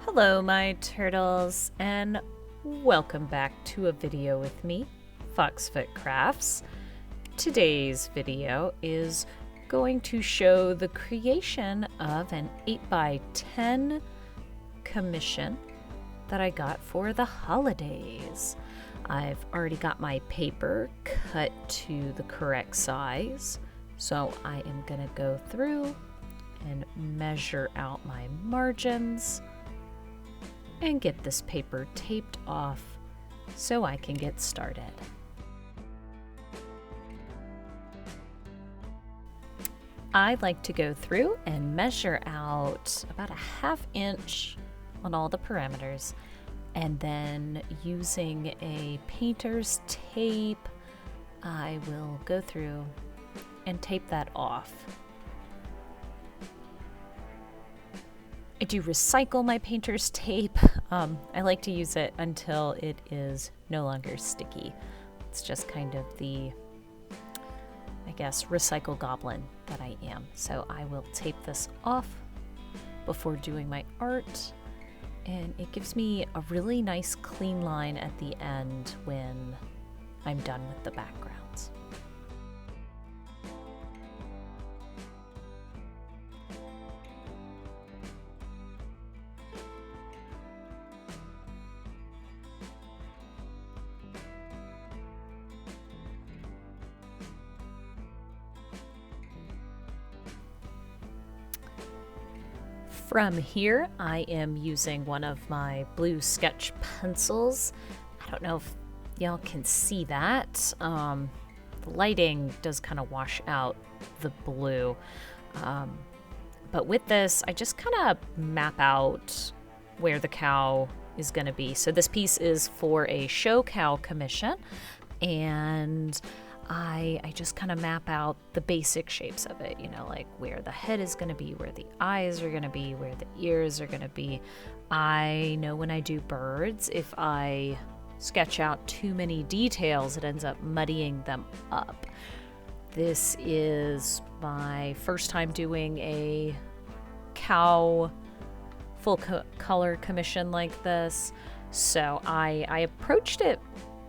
Hello, my turtles, and welcome back to a video with me, Foxfoot Crafts. Today's video is going to show the creation of an 8x10 commission that I got for the holidays. I've already got my paper cut to the correct size, so I am going to go through and measure out my margins and get this paper taped off so I can get started. I like to go through and measure out about a ½ inch on all the parameters, and then using a painter's tape, I will go through and tape that off. I do recycle my painter's tape. I like to use it until it is no longer sticky. It's just kind of the, I guess, recycle goblin that I am. So I will tape this off before doing my art, and it gives me a really nice clean line at the end when I'm done with the backgrounds. From here, I am using one of my blue sketch pencils. I don't know if y'all can see that. The lighting does kind of wash out the blue. But with this, I just kind of map out where the cow is going to be. So this piece is for a show cow commission, and I just kind of map out the basic shapes of it, you know, like where the head is going to be, where the eyes are going to be, where the ears are going to be. I know when I do birds, if I sketch out too many details, it ends up muddying them up. This is my first time doing a cow full color commission like this, so I approached it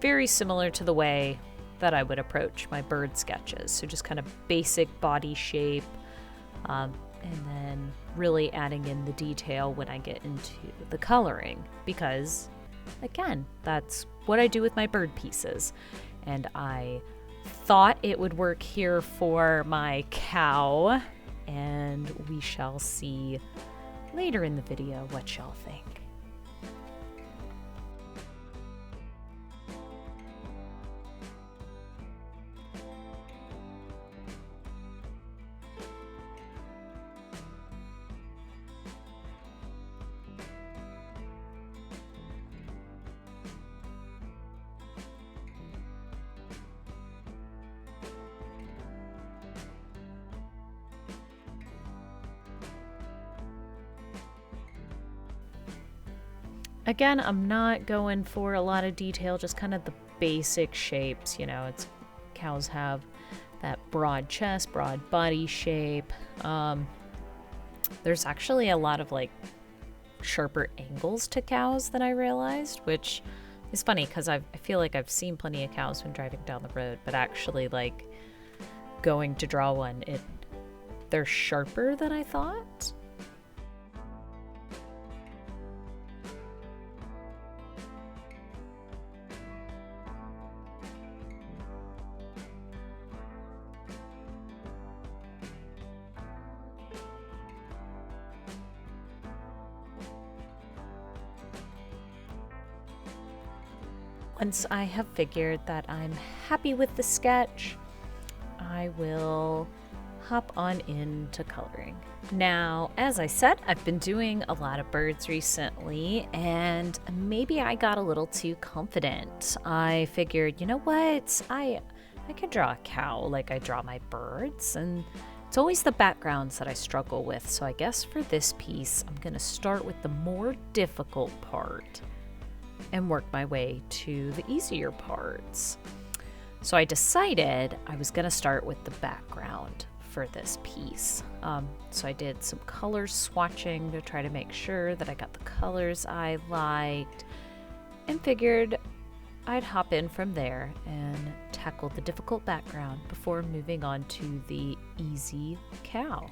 very similar to the way that I would approach my bird sketches. So just kind of basic body shape, and then really adding in the detail when I get into the coloring, because again, that's what I do with my bird pieces. And I thought it would work here for my cow, and we shall see later in the video what y'all think. Again, I'm not going for a lot of detail, just kind of the basic shapes. You know, cows have that broad chest, broad body shape. There's actually a lot of like sharper angles to cows than I realized, which is funny because I feel like I've seen plenty of cows when driving down the road, but actually like going to draw one, they're sharper than I thought. Once I have figured that I'm happy with the sketch, I will hop on into coloring. Now, as I said, I've been doing a lot of birds recently, and maybe I got a little too confident. I figured, you know what, I could draw a cow like I draw my birds, and it's always the backgrounds that I struggle with. So I guess for this piece, I'm gonna start with the more difficult part and work my way to the easier parts. So I decided I was going to start with the background for this piece. So I did some color swatching to try to make sure that I got the colors I liked, and figured I'd hop in from there and tackle the difficult background before moving on to the easy cow.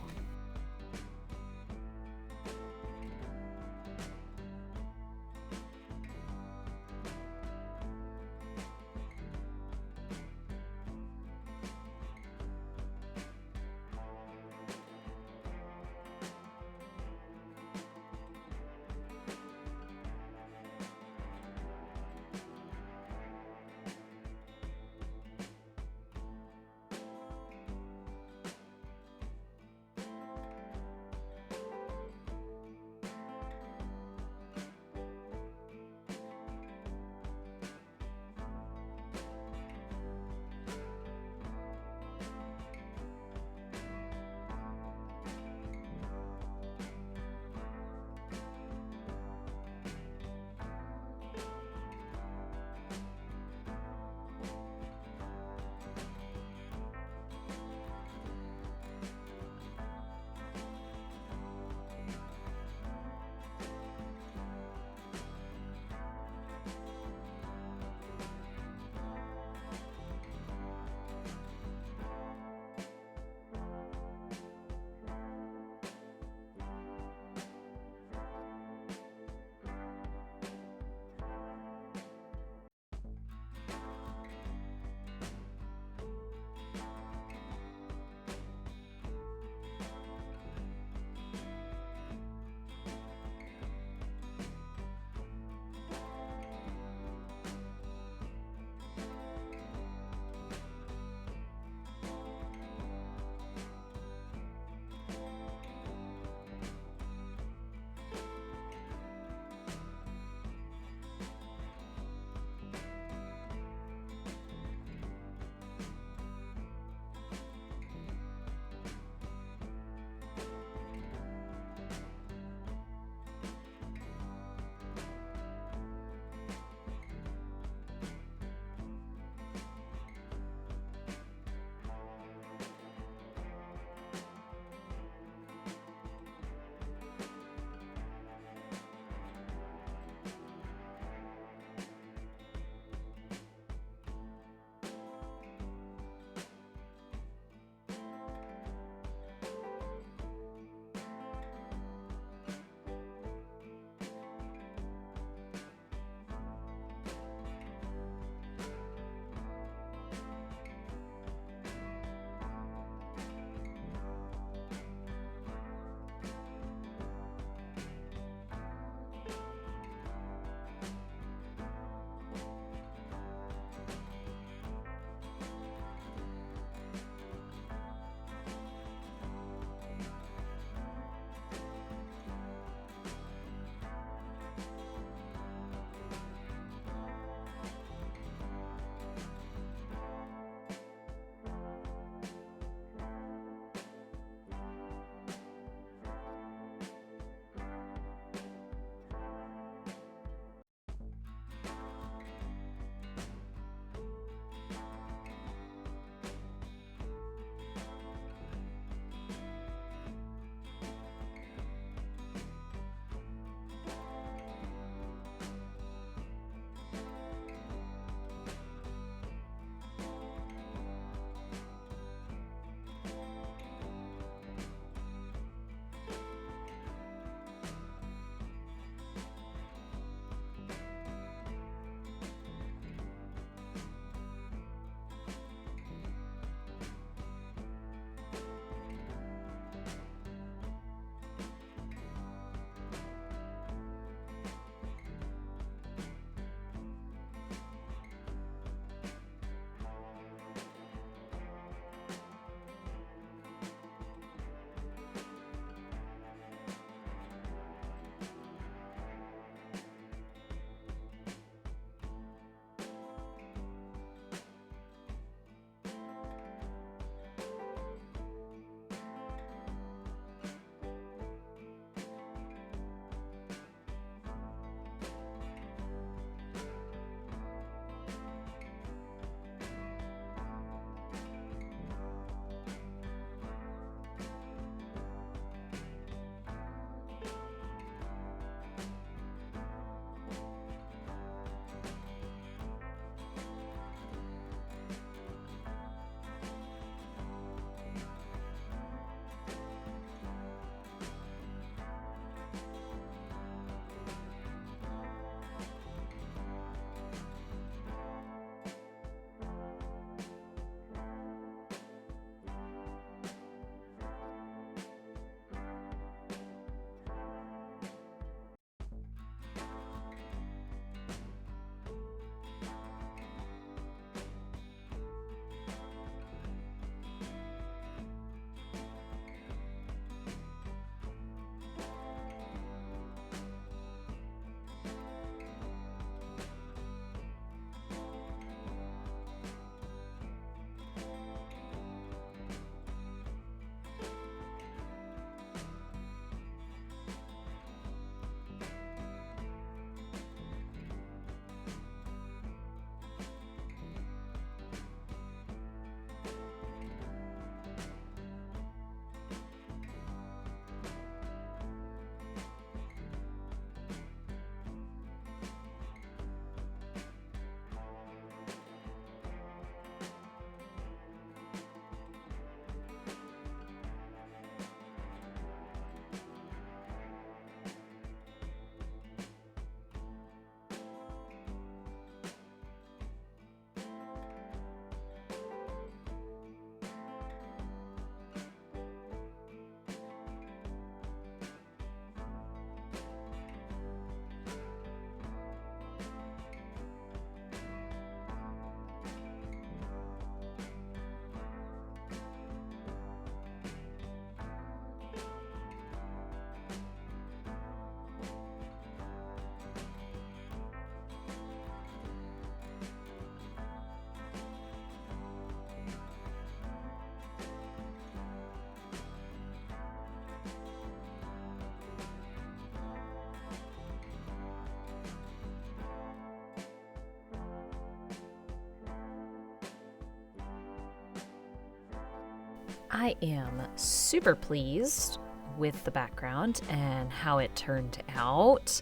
I am super pleased with the background and how it turned out.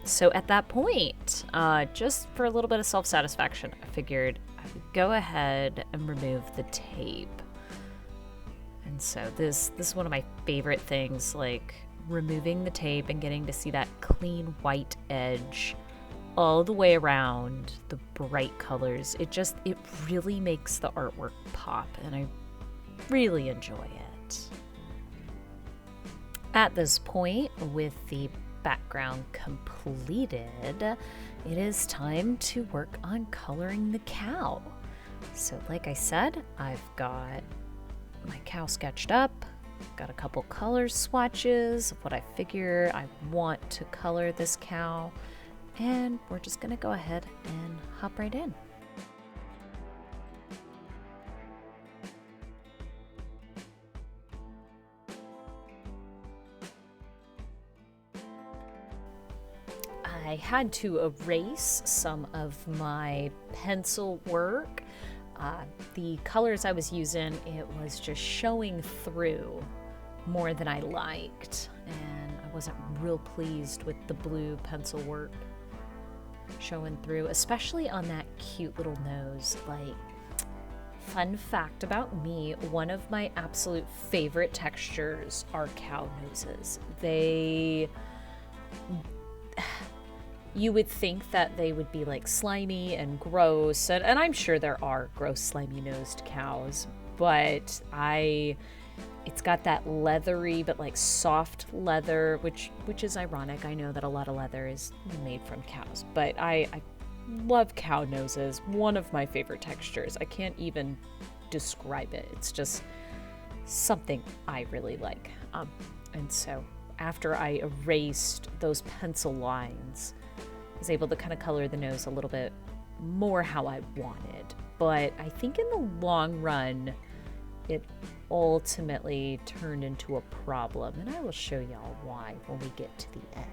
So at that point, just for a little bit of self-satisfaction, I figured I would go ahead and remove the tape. And so this is one of my favorite things, like removing the tape and getting to see that clean white edge all the way around the bright colors. It really makes the artwork pop, and I really enjoy it. At this point, with the background completed, it is time to work on coloring the cow. So like I said, I've got my cow sketched up, got a couple color swatches of what I figure I want to color this cow, and we're just gonna go ahead and hop right in. I had to erase some of my pencil work. The colors I was using, it was just showing through more than I liked, and I wasn't real pleased with the blue pencil work showing through, especially on that cute little nose. Like, fun fact about me, one of my absolute favorite textures are cow noses. You would think that they would be like slimy and gross, and I'm sure there are gross, slimy nosed cows, but it's got that leathery but like soft leather, which is ironic. I know that a lot of leather is made from cows, but I love cow noses. One of my favorite textures. I can't even describe it. It's just something I really like. And so after I erased those pencil lines, I was able to kind of color the nose a little bit more how I wanted. But I think in the long run, it ultimately turned into a problem, and I will show y'all why when we get to the end.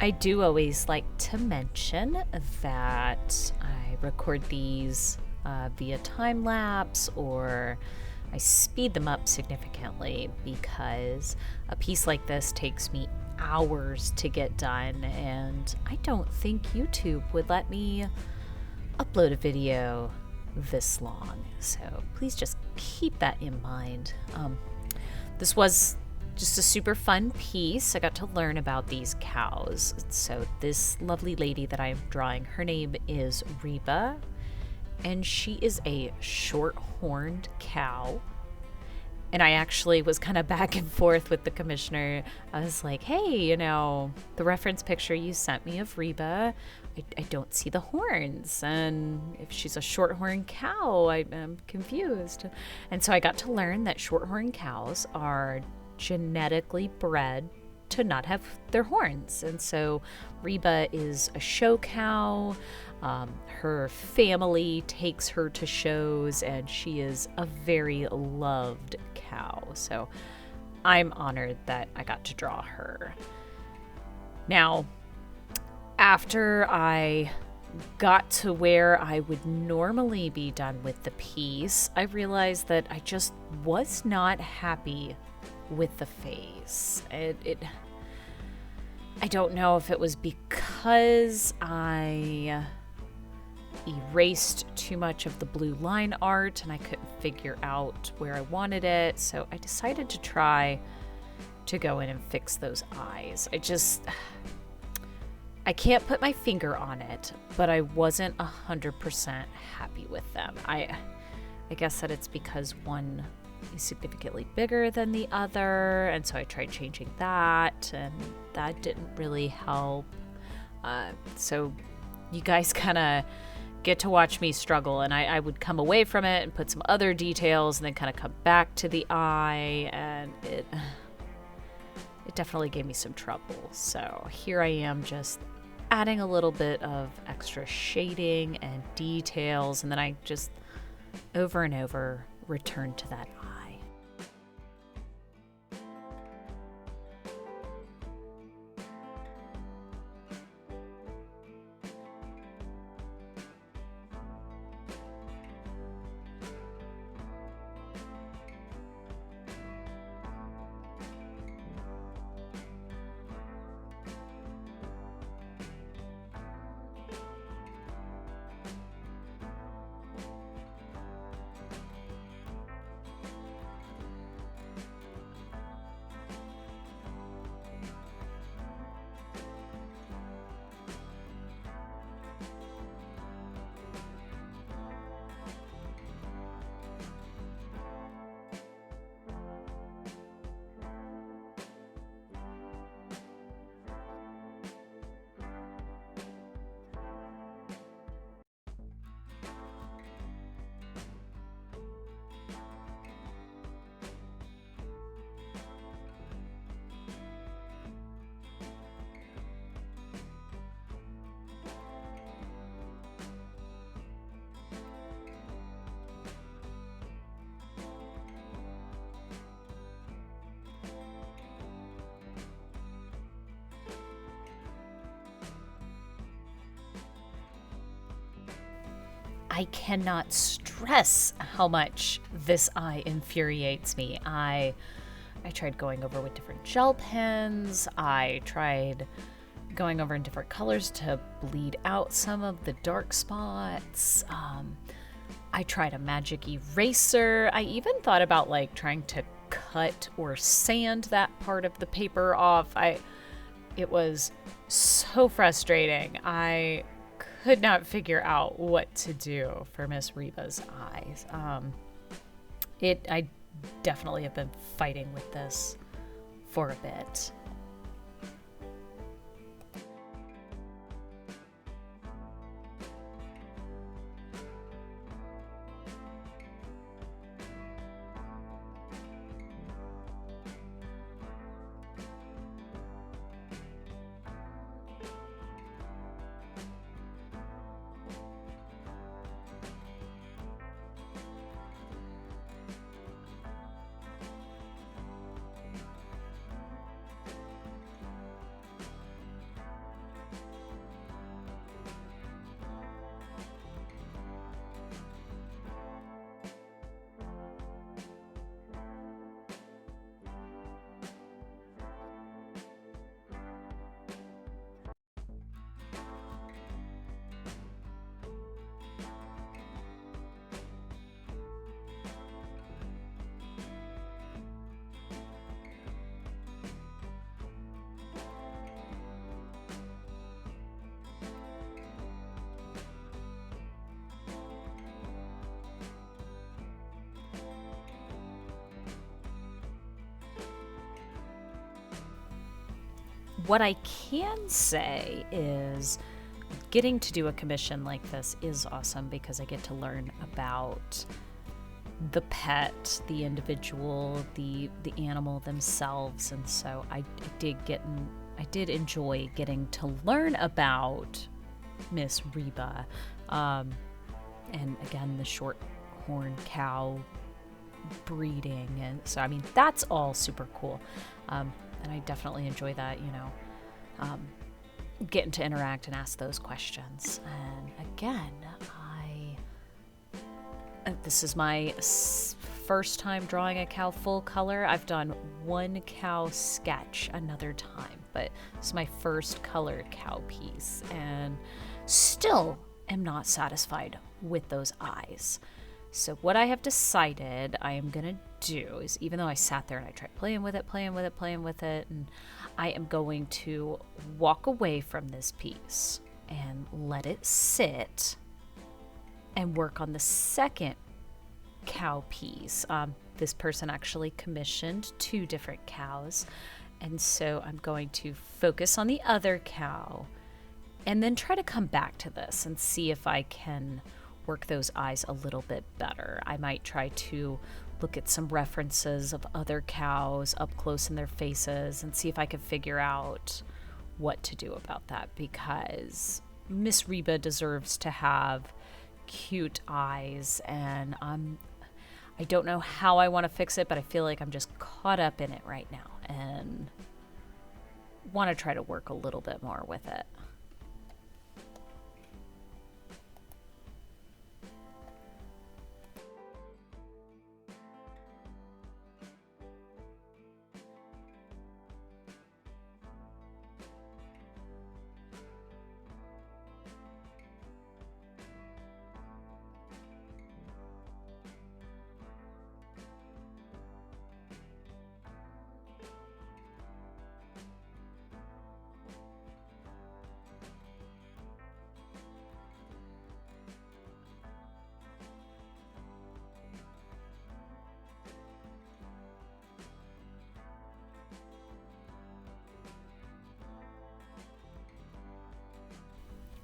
I do always like to mention that I record these via time lapse, or I speed them up significantly because a piece like this takes me hours to get done, and I don't think YouTube would let me upload a video this long. So please just keep that in mind. This was just a super fun piece. I got to learn about these cows. So this lovely lady that I'm drawing, her name is Reba, and she is a short-horned cow. And I actually was kind of back and forth with the commissioner. I was like, hey, the reference picture you sent me of Reba, I don't see the horns. And if she's a short-horned cow, I'm confused. And so I got to learn that short-horned cows are genetically bred to not have their horns. And so Reba is a show cow. Her family takes her to shows, and she is a very loved cow. So I'm honored that I got to draw her. Now, after I got to where I would normally be done with the piece, I realized that I just was not happy with the face. I don't know if it was because I erased too much of the blue line art and I couldn't figure out where I wanted it, so I decided to try to go in and fix those eyes. I can't put my finger on it, but I wasn't 100% happy with them. I guess that it's because one is significantly bigger than the other, and so I tried changing that, and that didn't really help. So you guys kind of get to watch me struggle, and I would come away from it and put some other details and then kind of come back to the eye, and it definitely gave me some trouble. So here I am just adding a little bit of extra shading and details, and then I just over and over return to that eye. I cannot stress how much this eye infuriates me. I tried going over with different gel pens. I tried going over in different colors to bleed out some of the dark spots. I tried a magic eraser. I even thought about trying to cut or sand that part of the paper off. It was so frustrating. I could not figure out what to do for Miss Reba's eyes. I definitely have been fighting with this for a bit. What I can say is getting to do a commission like this is awesome because I get to learn about the pet, the individual, the animal themselves, and so I did enjoy getting to learn about Miss Reba, and again the shorthorn cow breeding, and so I mean that's all super cool. And I definitely enjoy that, getting to interact and ask those questions. And again, this is my first time drawing a cow full color. I've done one cow sketch another time, but it's my first colored cow piece, and still am not satisfied with those eyes. So what I have decided I am gonna do is, even though I sat there and I tried playing with it, and I am going to walk away from this piece and let it sit and work on the second cow piece. This person actually commissioned 2 different cows, and so I'm going to focus on the other cow and then try to come back to this and see if I can work those eyes a little bit better. I might try to look at some references of other cows up close in their faces and see if I can figure out what to do about that, because Miss Reba deserves to have cute eyes, and I don't know how I want to fix it, but I feel like I'm just caught up in it right now and want to try to work a little bit more with it.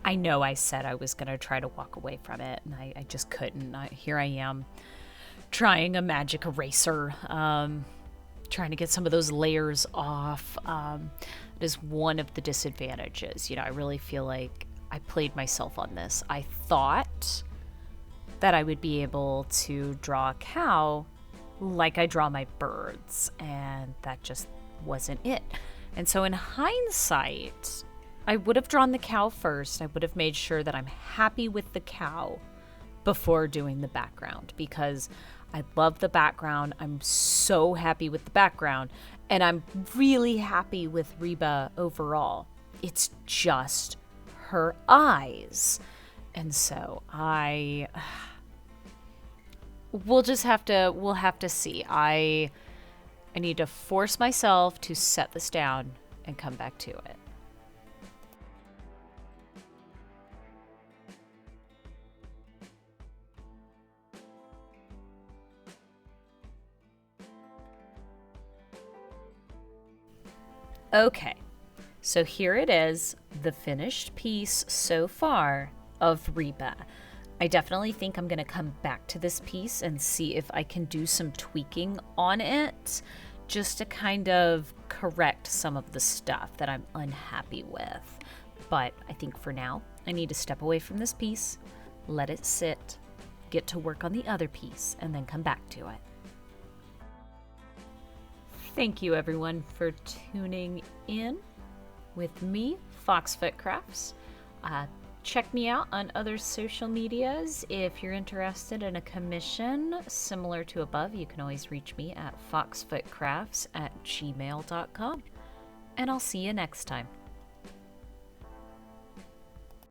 I know I said I was going to try to walk away from it, and I just couldn't. Here I am trying a magic eraser, trying to get some of those layers off. It is one of the disadvantages. I really feel like I played myself on this. I thought that I would be able to draw a cow like I draw my birds, and that just wasn't it. And so in hindsight, I would have drawn the cow first. I would have made sure that I'm happy with the cow before doing the background, because I love the background. I'm so happy with the background, and I'm really happy with Reba overall. It's just her eyes. And so we'll have to see. I need to force myself to set this down and come back to it. Okay, so here it is, the finished piece so far of Reba. I definitely think I'm going to come back to this piece and see if I can do some tweaking on it, just to kind of correct some of the stuff that I'm unhappy with. But I think for now, I need to step away from this piece, let it sit, get to work on the other piece, and then come back to it. Thank you everyone for tuning in with me, Foxfoot Crafts. Check me out on other social medias. If you're interested in a commission similar to above, you can always reach me at foxfootcrafts@gmail.com. And I'll see you next time.